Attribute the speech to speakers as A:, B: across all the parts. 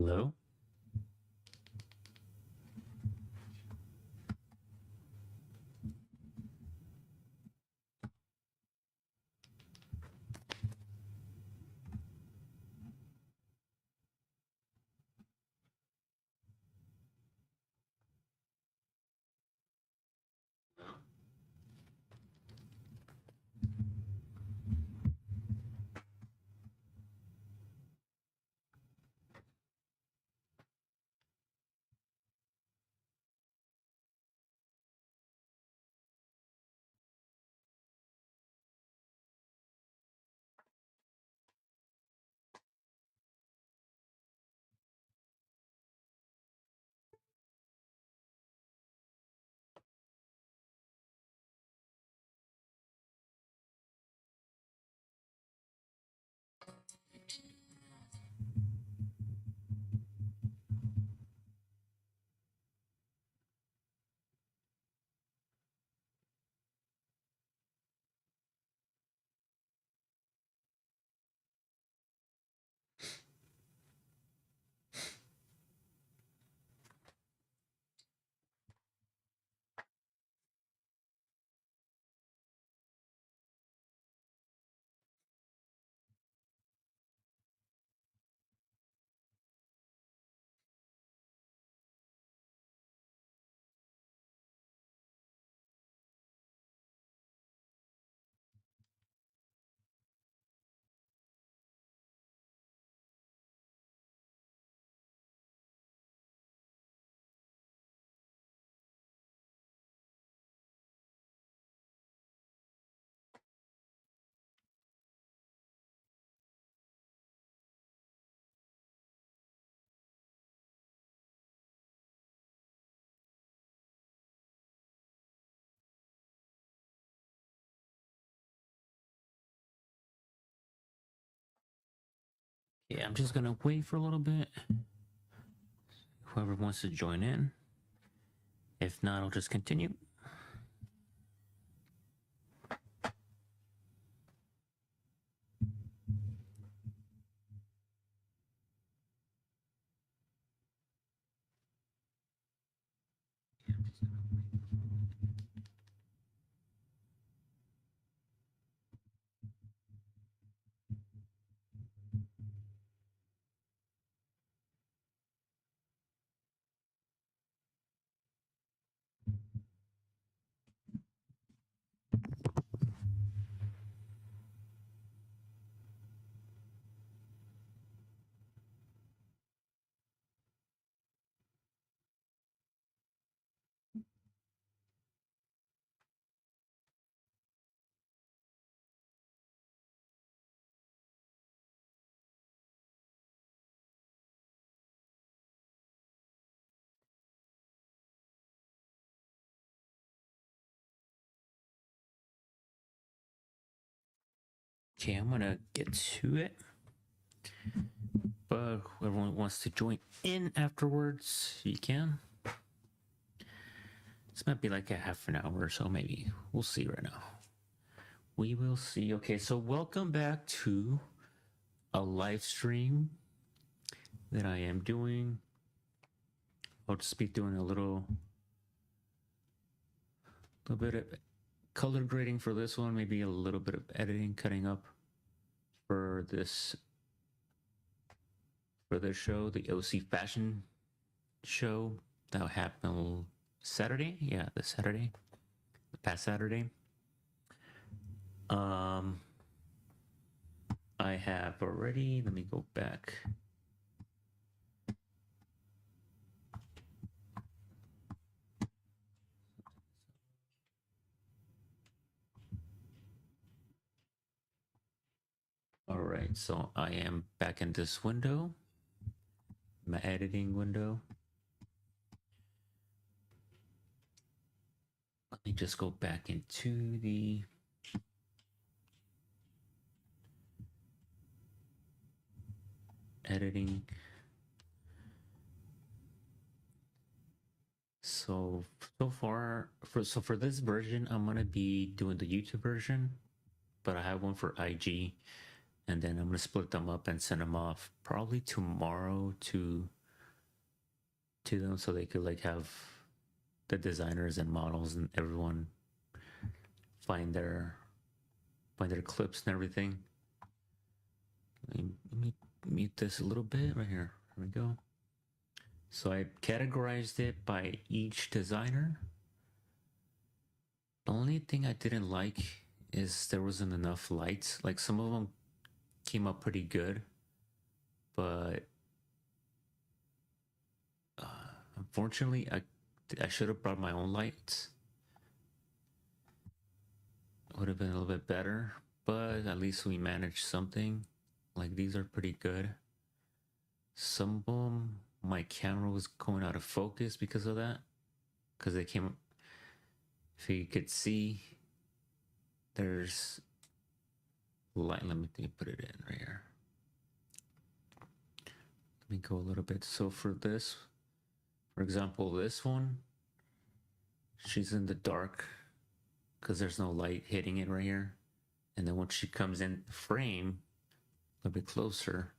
A: Hello? Yeah, I'm just gonna wait for a little bit. Whoever wants to join in. If not, I'll just continue. Okay, I'm gonna get to it. But whoever wants to join in afterwards, you can. This might be like a half an hour or so, maybe. We'll see right now. We will see. Okay, so welcome back to a live stream that I am doing. I'll just be doing a little bit of color grading for this one, maybe a little bit of editing, cutting up for this show, the OC fashion show that happened Saturday. Yeah, the past Saturday. I have already, let me go back. All right, so I am back in this window, my editing window. Let me just go back into the editing. So far, for this version, I'm gonna be doing the YouTube version, but I have one for IG, and then I'm gonna split them up and send them off probably tomorrow to to them so they could like have the designers and models and everyone find their clips and everything. Let me mute this a little bit right here. Here we go. So I categorized it by each designer. The only thing I didn't like is there wasn't enough lights. Like some of them came up pretty good, but unfortunately I should have brought my own lights. Would have been a little bit better, but at least we managed something. Like these are pretty good. Some of them, my camera was going out of focus because of that. Because they came, if you could see, there's light. Let me put it in right here. Let me go a little bit. So for this, for example, this one, she's in the dark because there's no light hitting it right here. And then once she comes in frame, a little bit closer,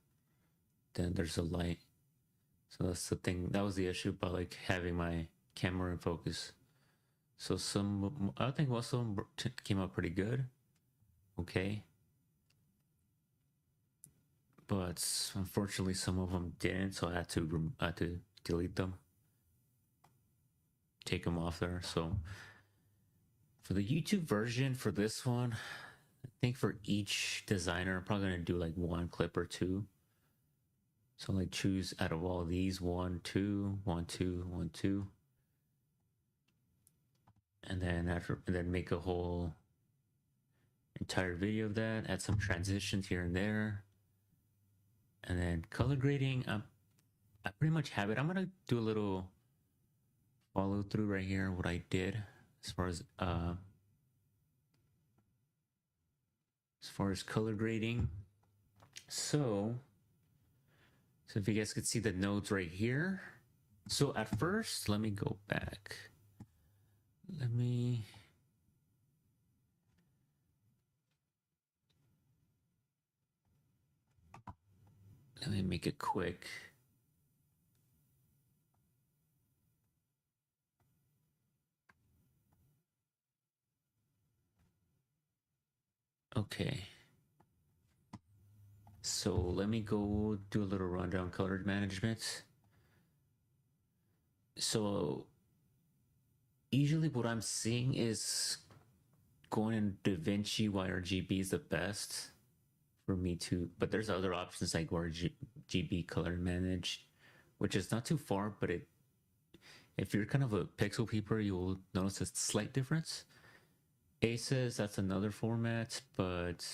A: then there's a light. So that's the thing. That was the issue about like having my camera in focus. So I think most of them came out pretty good. Okay. But unfortunately some of them didn't, so I had to delete them. Take them off there. So for the YouTube version for this one, I think for each designer, I'm probably gonna do like one clip or two. So like choose out of all these 1, 2, 1, 2, 1, 2. And then make a whole entire video of that, add some transitions here and there. And then color grading, I pretty much have it. I'm gonna do a little follow through right here, what I did as far as color grading. So if you guys could see the nodes right here. So at first, let me go back. Let me make it quick. Okay. So let me go do a little rundown color management. So usually what I'm seeing is going in DaVinci YRGB is the best for me to, but there's other options like RGB color manage, which is not too far, but if you're kind of a pixel peeper, you'll notice a slight difference. Aces, that's another format, but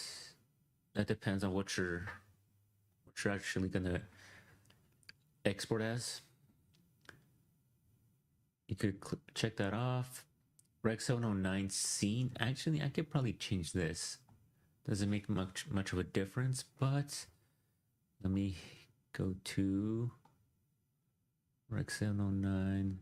A: that depends on what you're actually gonna export as. You could check that off. Rec 709 scene. Actually, I could probably change this. Doesn't make much of a difference, but let me go to Rec 709.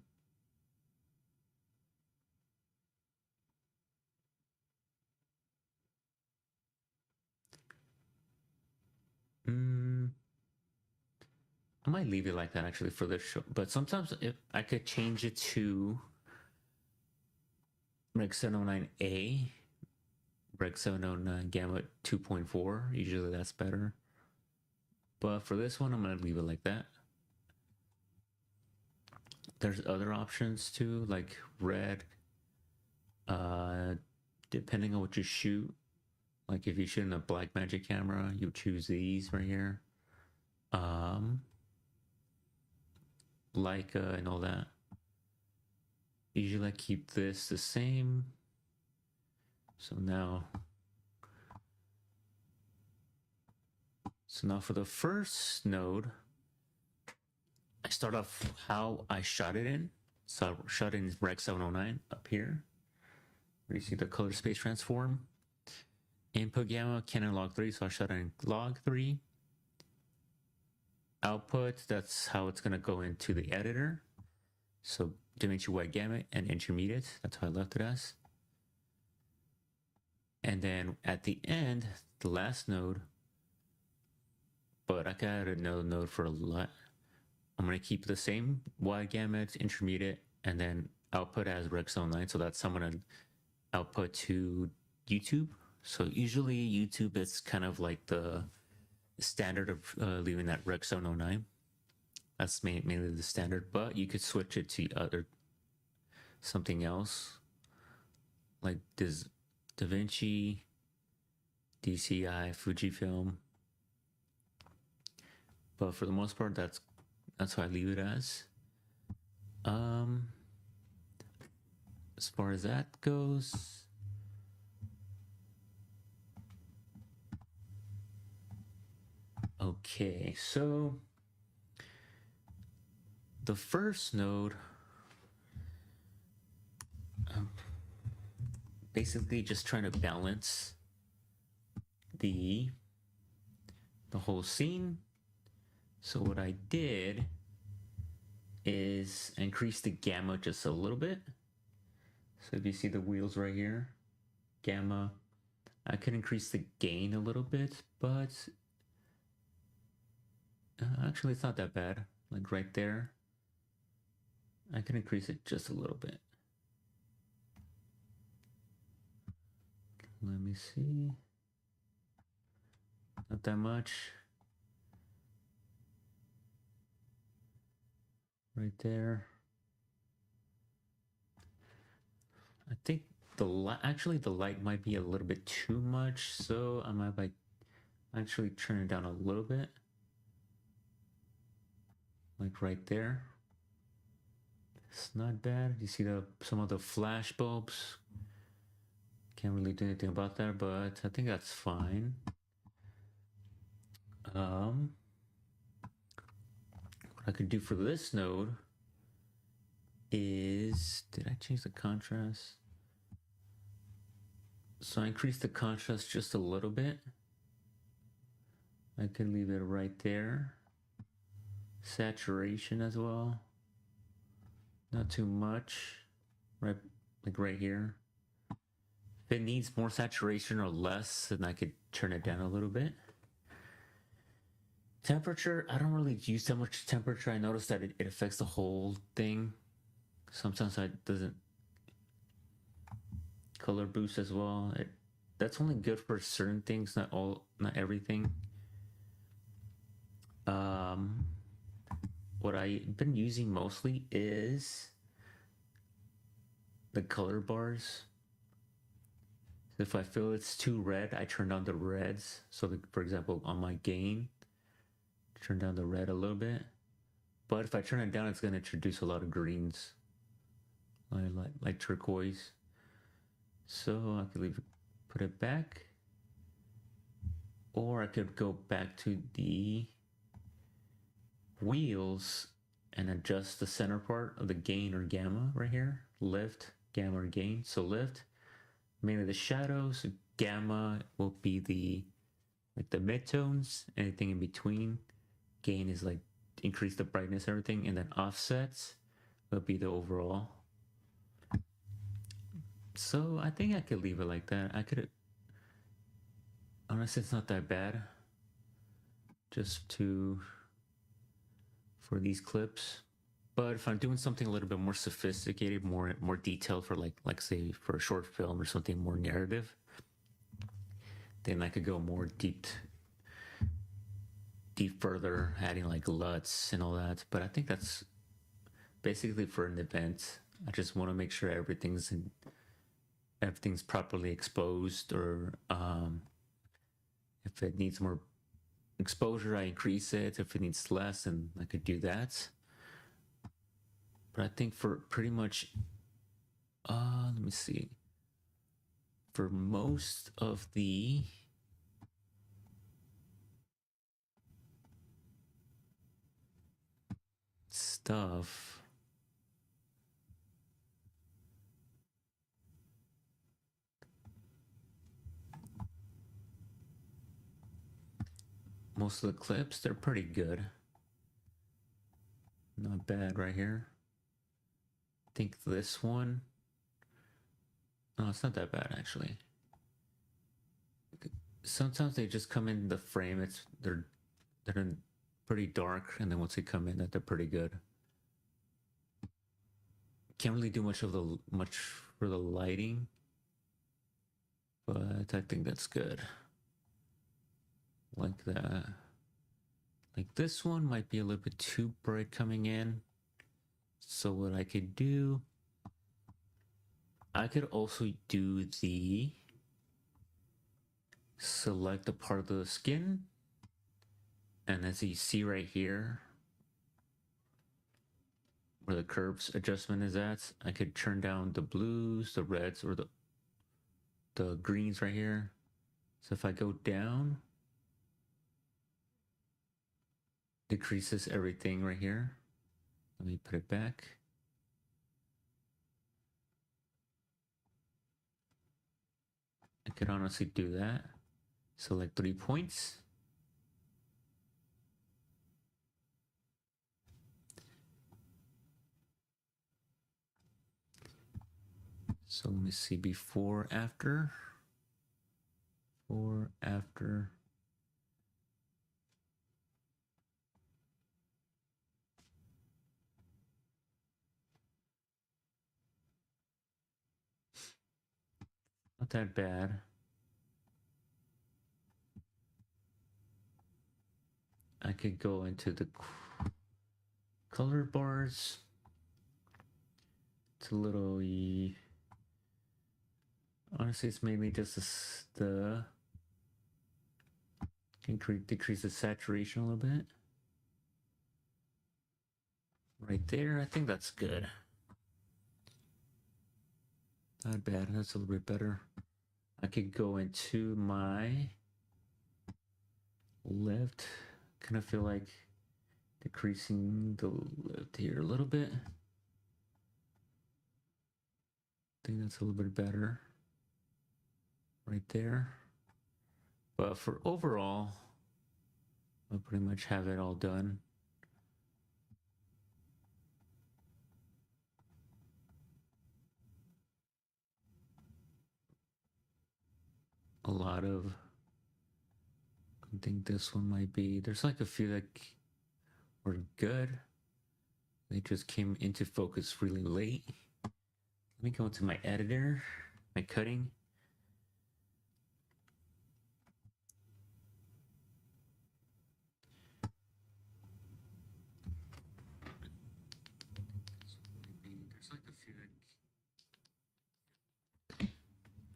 A: I might leave it like that actually for this show, but sometimes if I could change it to Rec 709A, Rec 709 Gamma 2.4, usually that's better. But for this one, I'm gonna leave it like that. There's other options too, like red, depending on what you shoot. Like if you shoot in a Blackmagic camera, you choose these right here. Leica and all that. Usually I keep this the same. So now for the first node, I start off how I shot it in. So I shot in Rec 709 up here, where you see the color space transform. Input gamma, Canon log 3, so I shot in log 3. Output, that's how it's gonna go into the editor. So DaVinci Wide Gamut and intermediate, that's how I left it as. And then at the end, the last node, but I got another node for a lot I'm going to keep the same wide gamut, intermediate, and then output as Rex09. So that's I'm going to output to YouTube. So usually YouTube is kind of like the standard of leaving that Rex 09. That's mainly the standard, but you could switch it to something else like this DaVinci, DCI, Fujifilm. But for the most part, that's how I leave it as. As far as that goes, okay, so the first node, basically just trying to balance the whole scene. So what I did is increase the gamma just a little bit. So if you see the wheels right here, gamma, I could increase the gain a little bit, but actually it's not that bad. Like right there, I can increase it just a little bit. Let me see. Not that much. Right there. I think the light might be a little bit too much, so I might like actually turn it down a little bit. Like right there. It's not bad. You see some of the flash bulbs. Can't really do anything about that, but I think that's fine. What I could do for this node is, did I change the contrast? So I increased the contrast just a little bit. I could leave it right there. Saturation as well. Not too much. Right, like right here. If it needs more saturation or less, then I could turn it down a little bit. Temperature, I don't really use that much temperature. I noticed that it affects the whole thing. Sometimes it doesn't. Color boost as well. That's only good for certain things, not everything. What I've been using mostly is the color bars. If I feel it's too red, I turn down the reds. So for example, on my gain, turn down the red a little bit. But if I turn it down, it's going to introduce a lot of greens, like turquoise. So I could put it back, or I could go back to the wheels and adjust the center part of the gain or gamma right here. Lift, gamma, or gain. So lift, mainly the shadows. Gamma will be the midtones, anything in between. Gain is like increase the brightness, everything, and then offsets will be the overall. So I think I could leave it like that. I could, honestly, it's not that bad. Just for these clips. But if I'm doing something a little bit more sophisticated, more detailed for like say for a short film or something more narrative, then I could go more deep further, adding like LUTs and all that. But I think that's basically for an event. I just want to make sure everything's properly exposed, or if it needs more exposure, I increase it. If it needs less, then I could do that. But I think for pretty much, let me see. For most of the stuff, most of the clips, they're pretty good. Not bad right here. I think this one, no, it's not that bad actually. Sometimes they just come in the frame. They're pretty dark, and then once they come in, that they're pretty good. Can't really do much for the lighting, but I think that's good. Like that. Like this one might be a little bit too bright coming in. So what I could do, I could also do the select a part of the skin, and as you see right here where the curves adjustment is at, I could turn down the blues, the reds, or the greens right here. So if I go down, decreases everything right here. Let me put it back. I could honestly do that. Select 3 points. So let me see, before, after. Before, after. Not that bad. I could go into the color bars. It's a little, honestly, it's mainly just the decrease the saturation a little bit. Right there, I think that's good. Not bad, that's a little bit better. I could go into my left, kind of feel like decreasing the left here a little bit. I think that's a little bit better. Right there. But for overall, I pretty much have it all done. A lot of, I think this one might be, there's like a few that were good. They just came into focus really late. Let me go into my editor, my cutting.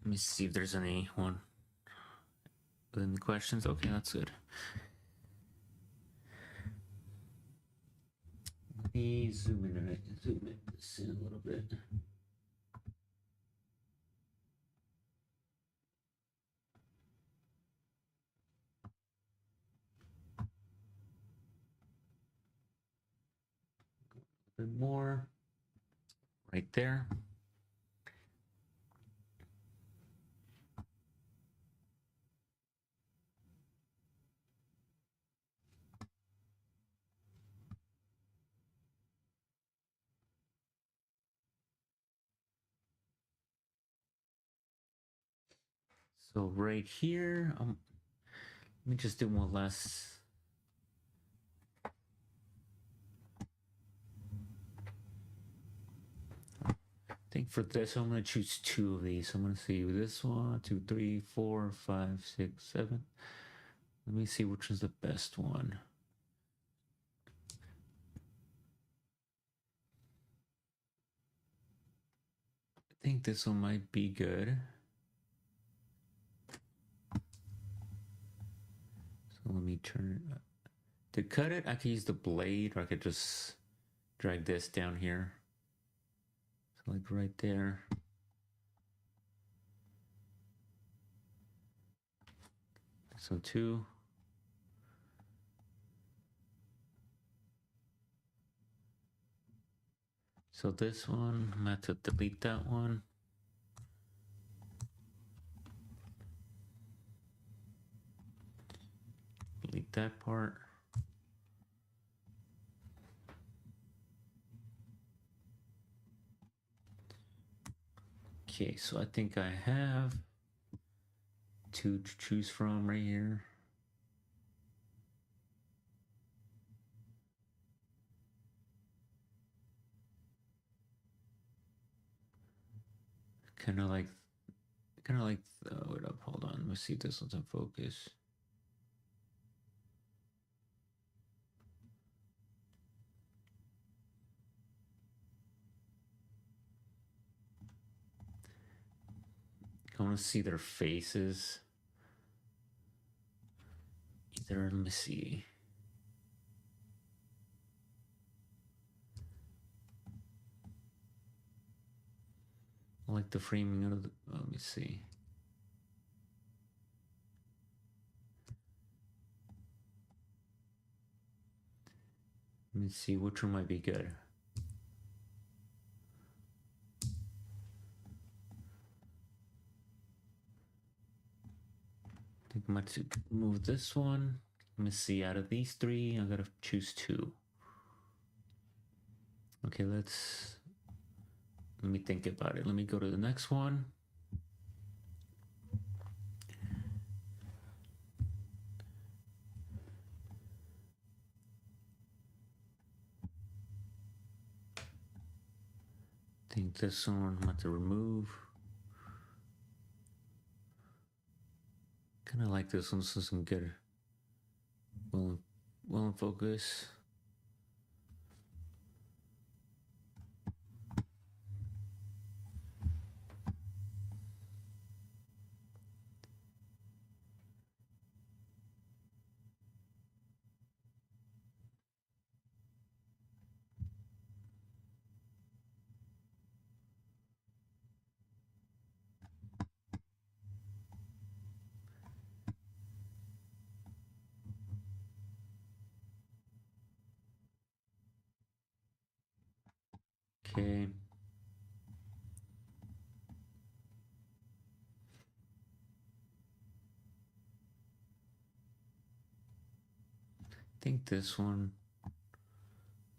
A: Let me see if there's any one within the questions. Okay, that's good. Let me zoom in this in a little bit. A bit more right there. So right here, let me just do one last. I think for this, I'm going to choose 2 of these. I'm going to see this one, 2, 3, 4, 5, 6, 7. Let me see which is the best one. I think this one might be good. So let me turn it. To cut it, I could use the blade, or I could just drag this down here. So like right there. So 2. So this one, I'm going to have to delete that one. Delete that part. Okay, so I think I have 2 to choose from right here. kind of like, wait up, hold on. Let me see if this one's in focus. I want to see their faces. Either, let me see. I like the framing of the, let me see. Let me see which one might be good. I think I might move this one. Let me see, out of these three, I gotta choose two. Okay, let me think about it. Let me go to the next one. I think this one I'm about to remove. Kind of like this one. This is some good. Well in focus. Okay. I think this one.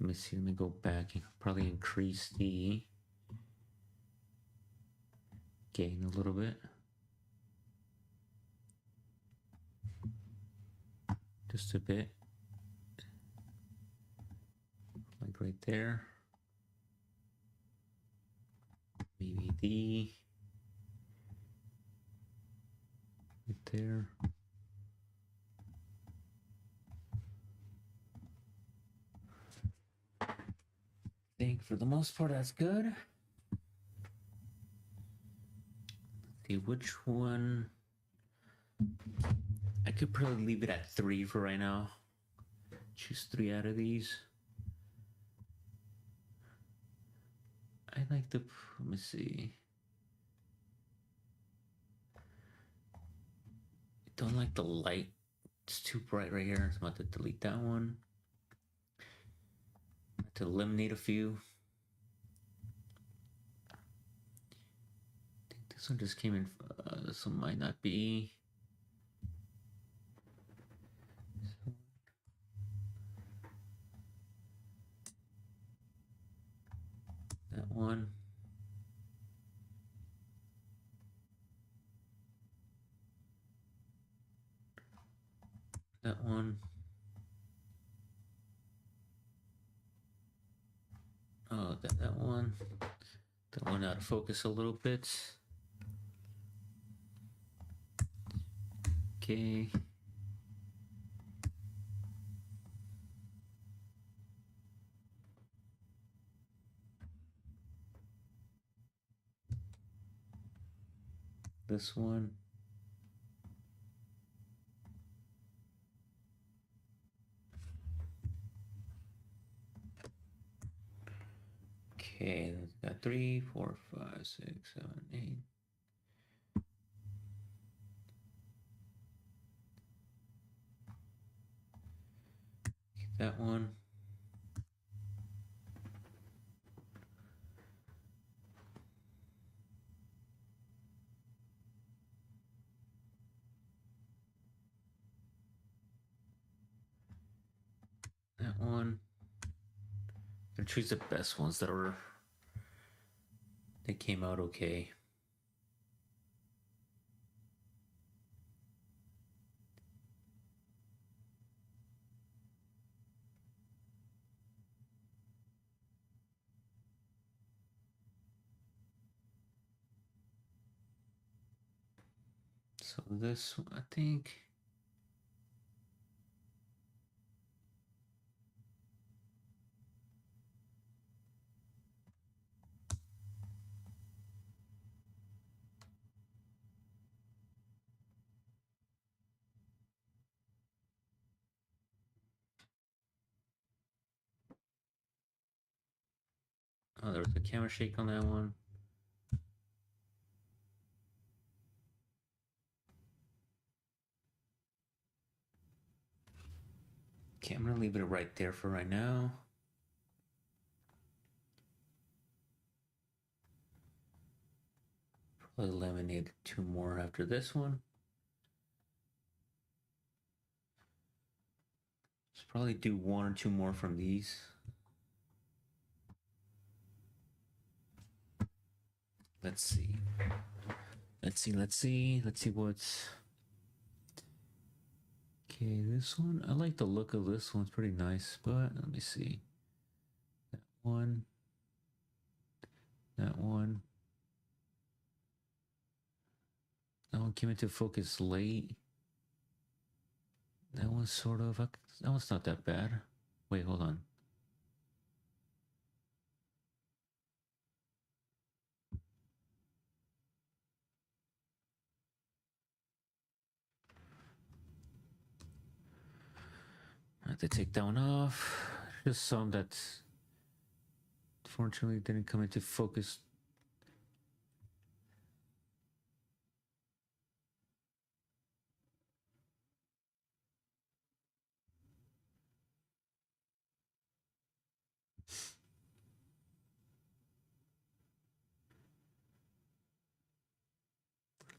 A: Let me see. Let me go back and probably increase the gain a little bit. Just a bit. Like right there. Maybe the right there. I think for the most part that's good. Let's see which one. I could probably leave it at 3 for right now. Choose 3 out of these. I like the, let me see. I don't like the light. It's too bright right here. So I'm about to delete that one. I have to eliminate a few. I think this one just came in. This one might not be. That one. That one. Oh, that one. That one out of focus a little bit. Okay. This one. Okay, got 3, 4, 5, 6, 7, 8. That one. That one. I'm gonna choose the best ones that came out okay. So this one, I think. Oh, there was a camera shake on that one. Okay, I'm gonna leave it right there for right now. Probably eliminate 2 more after this one. Let's probably do 1 or 2 more from these. Let's see. Let's see what's... Okay, this one, I like the look of this one. It's pretty nice, but let me see. That one. That one. That one came into focus late. That one's sort of... That one's not that bad. Wait, hold on. I have to take that one off. Just some that fortunately didn't come into focus.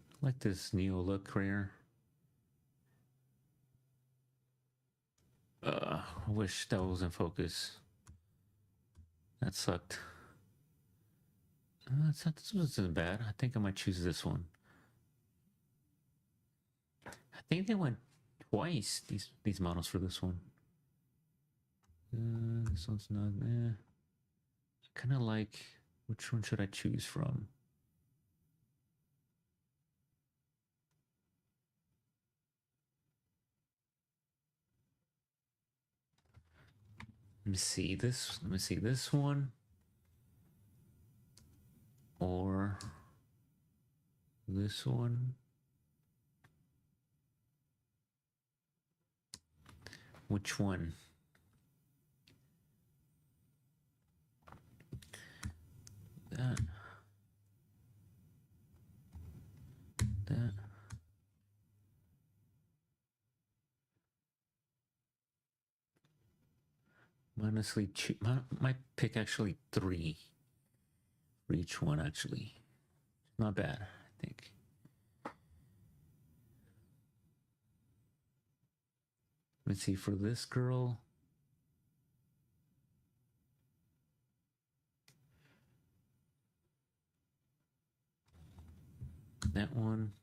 A: I like this neo look here. I wish that was in focus. That sucked. This wasn't bad. I think I might choose this one. I think they went twice, these models for this one. This one's not... I kind of like... Which one should I choose from? Let me see this one. Or this one. Which one? That. That. Honestly, might pick actually 3 for each one, actually. Not bad, I think. Let's see, for this girl. That one.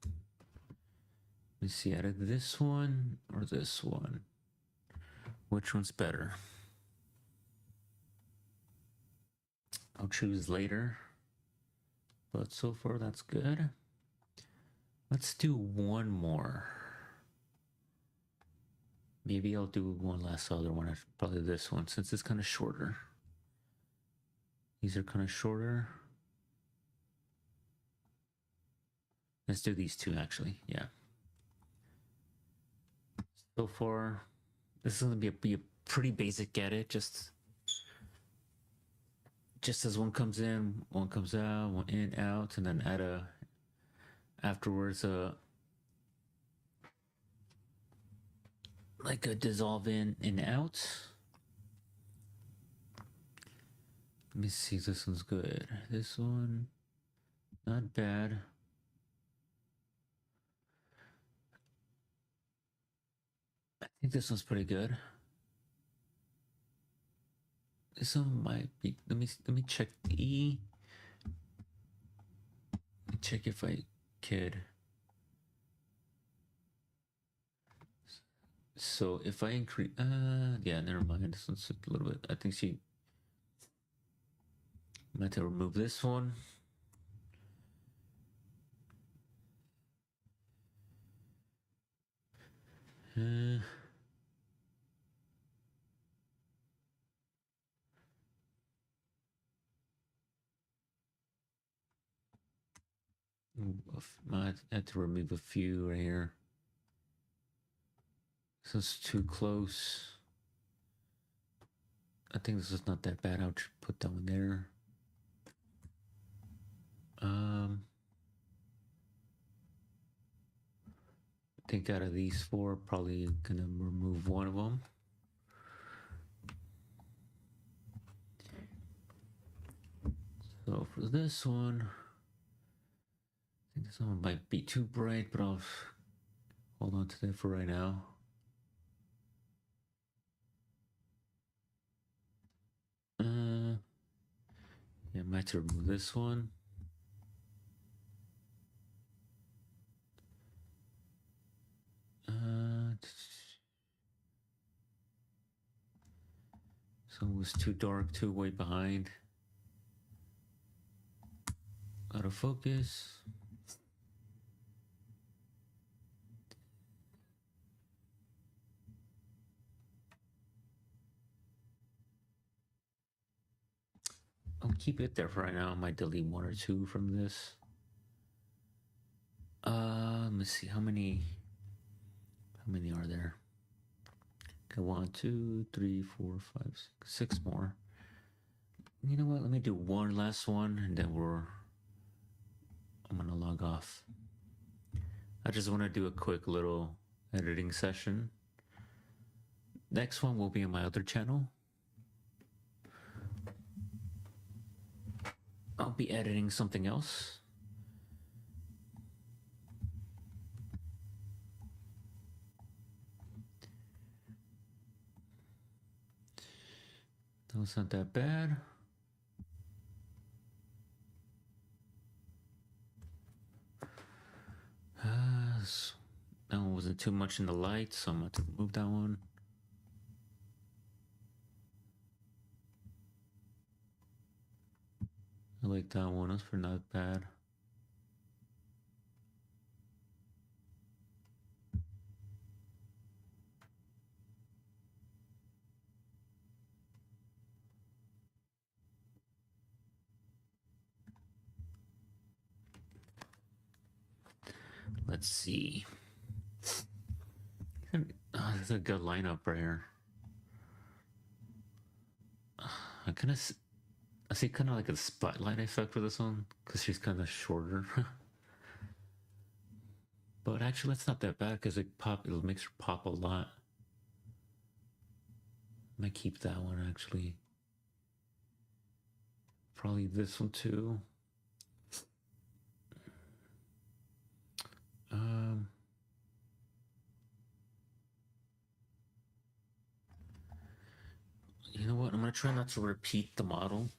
A: Let's see, out of this one or this one. Which one's better? I'll choose later. But so far, that's good. Let's do 1 more. Maybe I'll do one last other one. Probably this one, since it's kind of shorter. These are kind of shorter. Let's do these 2, actually. Yeah. So far, this is going to be a pretty basic edit. Just as one comes in, one comes out, one in, out, and then afterwards like a dissolve in and out. Let me see, this one's good. This one, not bad. I think this one's pretty good. This one might be. Let me check the E. Let me check if I could. So if I increase, yeah, never mind. This one's a little bit. I think she might have to remove this one. Uh, I had to remove a few right here. This is too close. I think this is not that bad. I'll put that one there. I think out of these four, probably gonna remove one of them. So for this one, I think this one might be too bright, but I'll hold on to that for right now. Yeah, I might have to remove this one. So it was too dark, too way behind. Out of focus. I'll keep it there for right now. I might delete one or two from this. Let me see how many are there. Okay, 1, 2, 3, 4, 5, 6 more. You know what? Let me do one last one, and then I'm gonna log off. I just want to do a quick little editing session. Next one will be on my other channel. I'll be editing something else. That was not that bad. That one wasn't too much in the light, so I'm going to move that one. I like that one. That's for not bad. Let's see. There's a good lineup right here. I see kind of like a spotlight effect for this one because she's kind of shorter. But actually, that's not that bad because it makes her pop a lot. I might keep that one actually. Probably this one too. You know what? I'm gonna try not to repeat the model.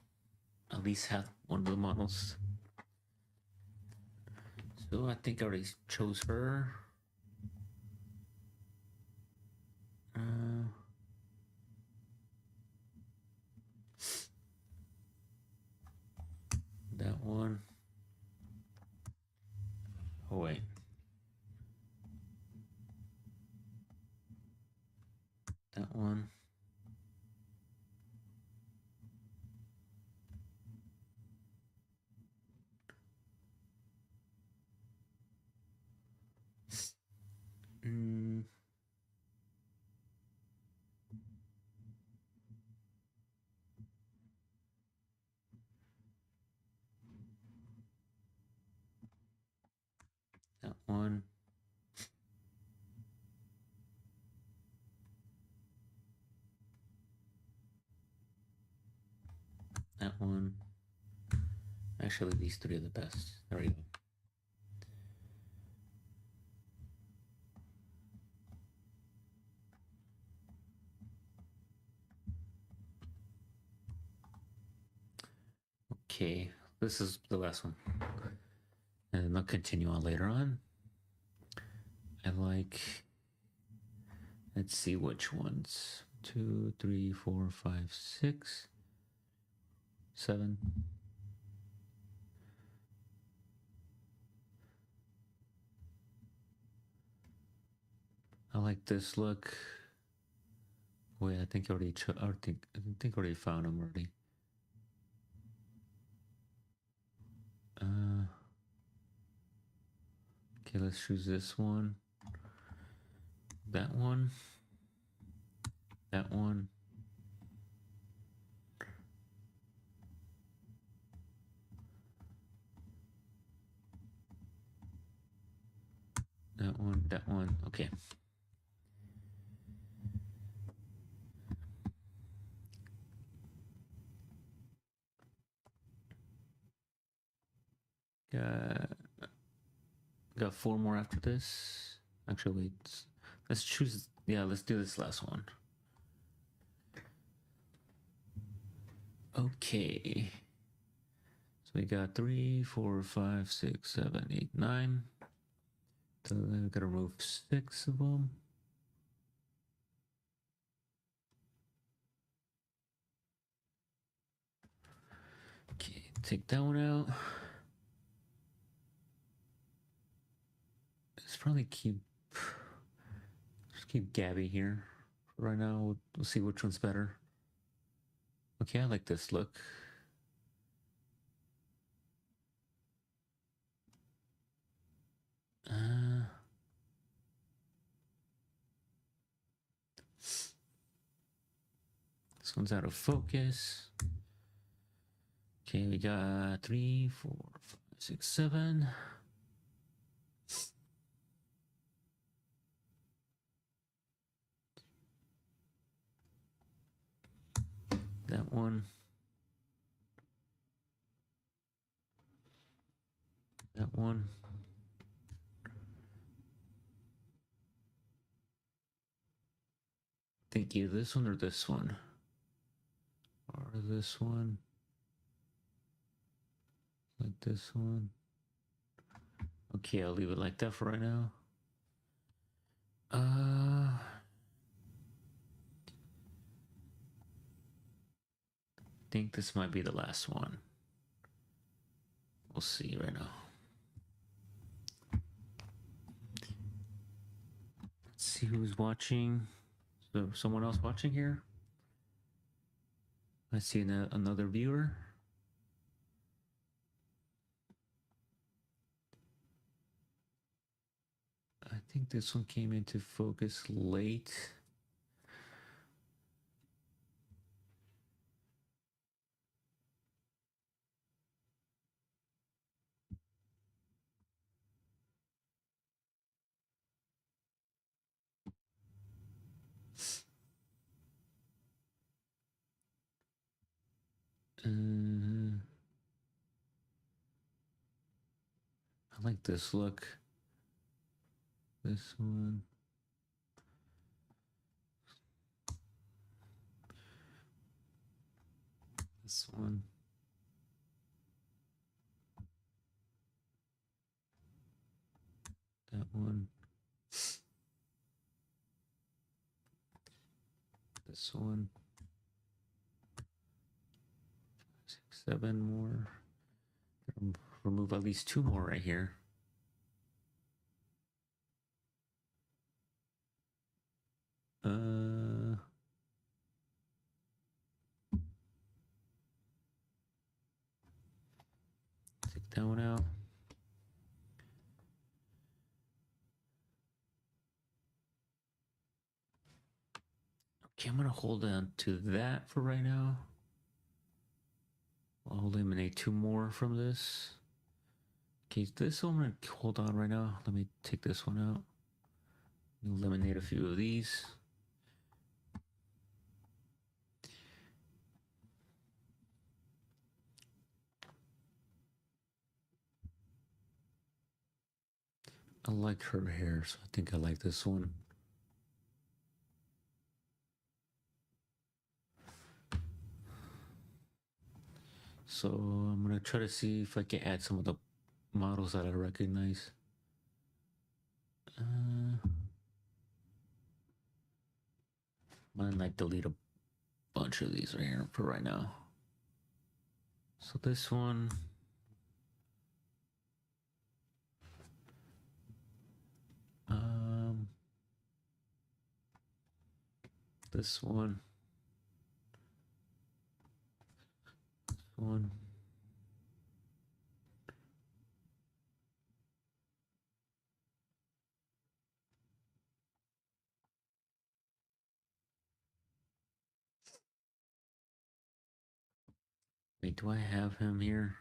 A: At least have one of the models. So I think I already chose her. That one. Oh wait. That one. That one. That one. Actually, these three are the best. There we go. Okay, this is the last one. And I'll continue on later on. Let's see which ones. 2, 3, 4, 5, 6, 7. I like this look. Wait, I think I already I think I already found them already. Okay, let's choose this one. That one. That one. That one. That one. Okay. Got 4 more after this. Actually, wait. Let's choose. Yeah, let's do this last one. Okay. So we got 3, 4, 5, 6, 7, 8, 9. So then we gotta remove 6 of them. Okay, take that one out. Let's probably just keep Gabby here. Right now, we'll see which one's better. Okay, I like this look. This one's out of focus. Okay, we got 3, 4, 5, 6, 7. That one. That one. Think either this one or this one. Or this one. Like this one. Okay, I'll leave it like that for right now. I think this might be the last one. We'll see right now. Let's see who's watching. Is there someone else watching here? I see another viewer. I think this one came into focus late. I like this look. This one. This one. That one. This one. 6, 7 more. Remove at least 2 more right here. Take that one out. Okay, I'm gonna hold on to that for right now. I'll eliminate 2 more from this. Okay, this one I'm gonna hold on right now. Let me take this one out. Eliminate a few of these. I like her hair, so I think I like this one. So I'm gonna try to see if I can add some of the models that I recognize. I'm gonna like delete a bunch of these right here for right now. So this one. this one. This one. Wait, do I have him here?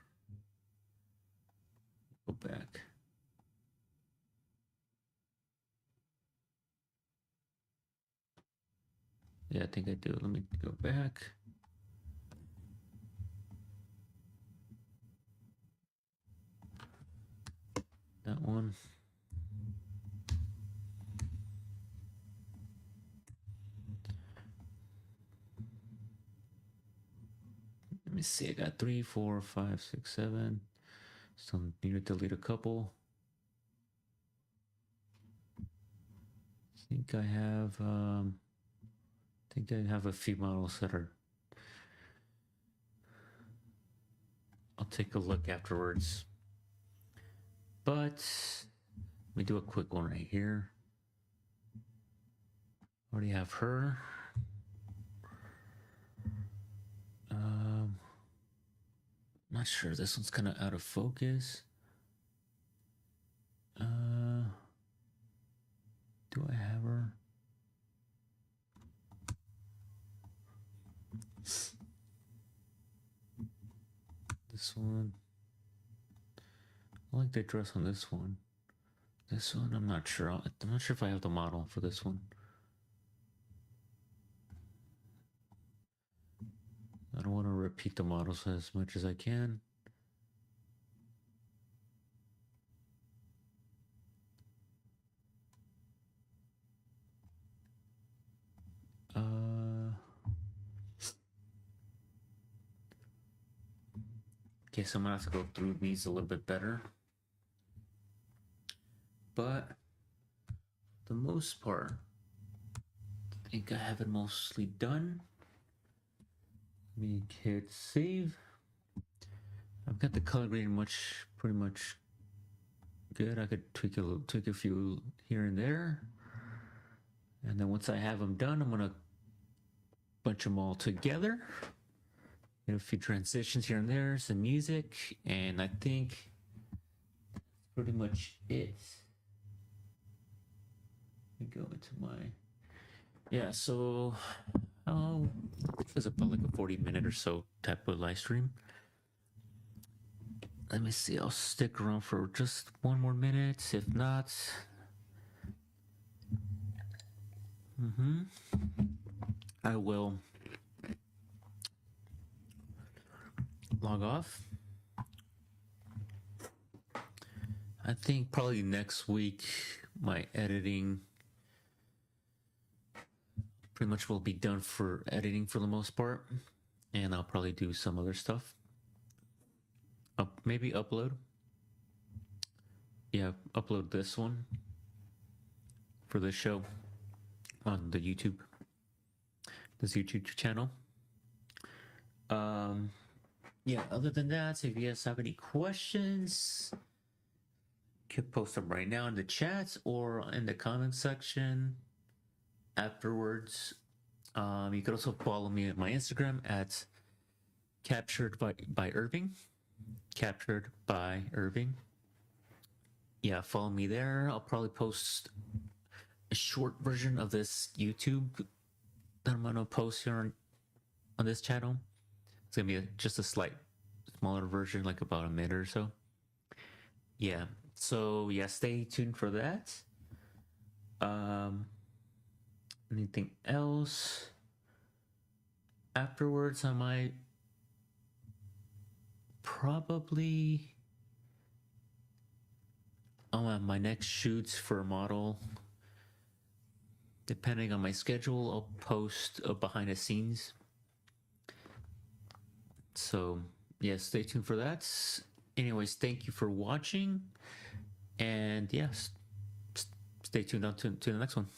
A: Go back. Yeah, I think I do. Let me go back. That one. Let me see. I got 3, 4, 5, 6, 7. So need to delete a couple. I think I have a few models that are. I'll take a look afterwards. But let me do a quick one right here. Already have her. Not sure. This one's kind of out of focus. Do I have her? This one. I like the dress on this one. This one, I'm not sure. I'm not sure if I have the model for this one. I don't want to repeat the models as much as I can. Okay, so I'm gonna have to go through these a little bit better. But for the most part, I think I have it mostly done. Let me hit save. I've got the color grading pretty much good. I could tweak a few here and there. And then once I have them done, I'm gonna bunch them all together. Get a few transitions here and there, some music, and I think that's pretty much it. Let me go into my so it's about like a 40-minute or so type of live stream. Let me see, I'll stick around for just one more minute. If not, I will log off. I think probably next week my editing pretty much will be done for editing for the most part, and I'll probably do some other stuff. Maybe upload. Yeah, upload this one for this show on the this YouTube channel. Yeah, other than that, if you guys have any questions, you can post them right now in the chat or in the comment section afterwards. You could also follow me at my Instagram at captured by Irving. Captured by Irving. Yeah, follow me there. I'll probably post a short version of this YouTube that I'm gonna post here on this channel. It's gonna be just a slight smaller version, like about a minute or so. Yeah, so yeah, stay tuned for that. Anything else? Afterwards, I might probably on my next shoots for a model, depending on my schedule, I'll post a behind the scenes. So yeah, stay tuned for that. Anyways, thank you for watching, and yes, stay tuned on to the next one.